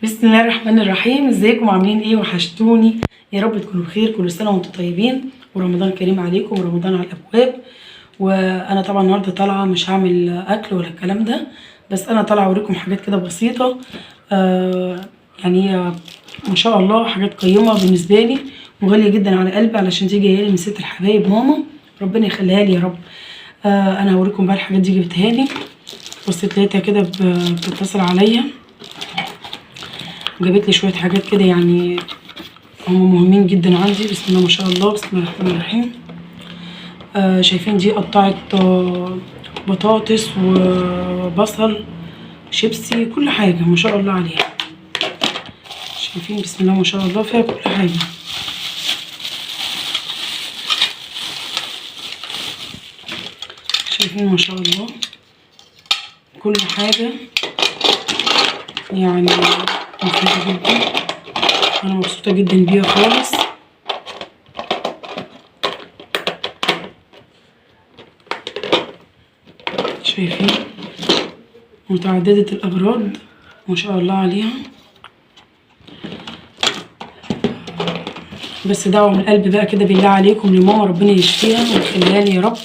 بسم الله الرحمن الرحيم. ازيكم عاملين ايه؟ وحشتوني، يا رب تكونوا بخير. كل سنه وانتم طيبين، ورمضان كريم عليكم ورمضان على الابواب. وانا طبعا النهارده طالعه مش هعمل اكل ولا الكلام ده، بس انا طالعه اوريكم حاجات كده بسيطه. يعني هي ما شاء الله حاجات قيمه بالنسبه لي وغاليه جدا على قلبي، علشان دي جايه لي من ست الحبايب ماما، ربنا يخليها لي يا رب. انا هوريكم بقى الحاجات دي جبتها لي. بصيت لقيتها كده بتتصل عليا وجابت لي شويه حاجات كده، يعني هم مهمين جدا عندي. بسم الله ما شاء الله، بسم الله الرحمن الرحيم. شايفين دي قطعه بطاطس وبصل شيبسي، كل حاجه ما شاء الله عليها. شايفين بسم الله ما شاء الله فيها كل حاجه. شايفين ما شاء الله كل حاجه، يعني مفيدة جدا. انا مبسوطة جدا بيها خالص. شايفين متعددة الاغراض ما شاء الله عليها. بس دعوة من القلب بقى كده بالله عليكم لماما، ربنا يشفيها ويخليها لي يا رب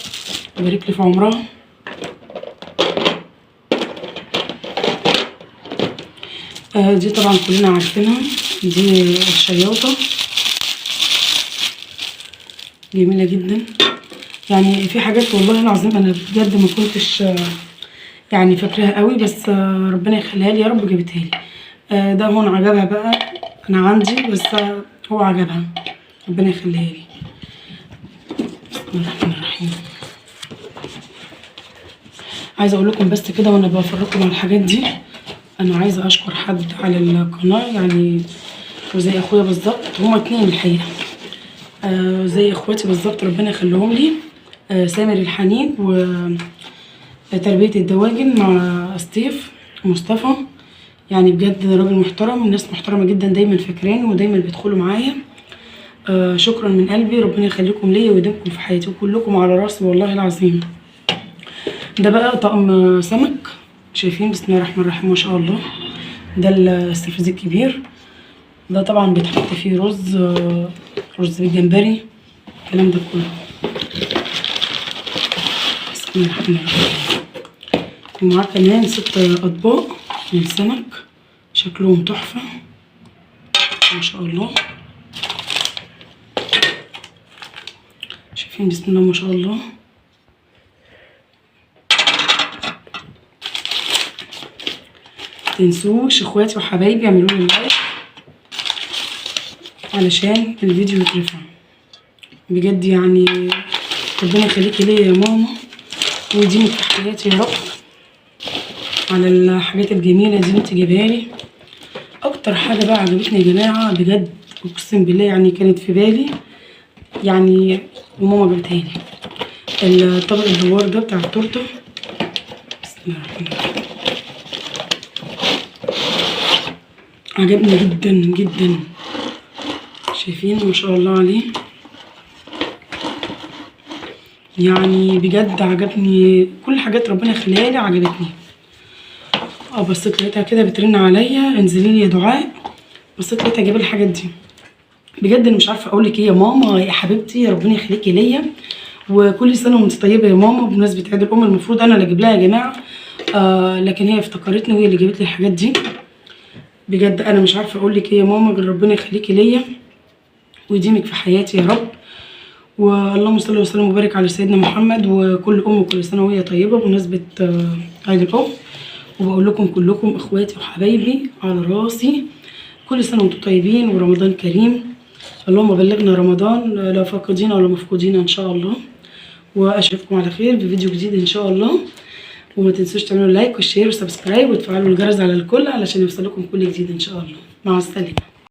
ويبارك لي في عمرها. دي طبعا كلنا عارفينها، دي الشياطة جميلة جدا. يعني في حاجات والله العظيم انا بجد ما كنتش يعني فاكراها قوي، بس ربنا يخليها لي يا رب جابتها لي. ده هون عجبها بقى، انا عندي بس هو عجبها، ربنا يخليها لي. بسم الله الرحمن الرحيم. عايزه اقول لكم بس كده وانا بفرجكم على الحاجات دي، انا عايزه اشكر حد على القناه، يعني وزي اخويا بالظبط، هما اتنين الحقيقه. زي اخواتي بالظبط، ربنا يخليهم لي. سامر الحنين وتربيه الدواجن مع ستيف ومصطفى، يعني بجد راجل محترم، ناس محترمه جدا، دايما فاكراني ودايما بيدخلوا معايا. شكرا من قلبي، ربنا يخليكم ليا ويديمكم في حياتي، وكلكم على راسي والله العظيم. ده بقى طقم سمك، شايفين بسم الله الرحمن الرحيم ما شاء الله. ده السرفيز الكبير، ده طبعا بيتحط فيه رز بالجمبري، الكلام ده كله. بسم الله الرحمن الرحيم. ومعاه كمان 6 اطباق من السمك، شكلهم تحفه ما شاء الله. شايفين بسم الله ما شاء الله. متنسوش اخواتي وحبايبي اعملوا لي لايك علشان الفيديو يترفع بجد. يعني ربنا يخليكي ليا يا ماما ويديمك في حياتي يا رب على الحاجات الجميله دي انت جايبها لي. اكتر حاجه بقى عجبتني يا جماعه بجد، اقسم بالله يعني كانت في بالي، يعني وماما جابتها لي، الطبق الدوار ده بتاع التورته. بسم الله الرحمن الرحيم. عجبني جدا جدا، شايفين ما شاء الله عليه، يعني بجد عجبني كل حاجات ربنا يخليها لي، عجبتني. بصيت لقيتها كده بترن عليا انزلي لي يا دعاء، بصيت لقيتها جايبه لي الحاجات دي. بجد انا مش عارفه اقول لك ايه يا ماما يا حبيبتي، ربنا يخليكي ليا وكل سنه وانت طيبه يا ماما. بمناسبه عيد الام المفروض انا اللي اجيب لها يا جماعه، لكن هي افتكرتني وهي اللي جابت لي الحاجات دي. بجد انا مش عارفه اقول لك ايه يا ماما، ربنا يخليكي ليا ويديمك في حياتي يا رب. واللهم صل وسلم وبارك على سيدنا محمد، وكل كل سنه وهي طيبه بمناسبه عيد الام. وبقول لكم كلكم اخواتي وحبايبي على راسي، كل سنه وانتم طيبين ورمضان كريم. اللهم بلغنا رمضان لا فاقدين ولا مفقودين ان شاء الله. واشوفكم على خير بفيديو جديد ان شاء الله. وما تنسوش تعملوا لايك والشير وسبسكرايب وتفعلوا الجرس على الكل علشان يوصلكم كل جديد ان شاء الله. مع السلامه.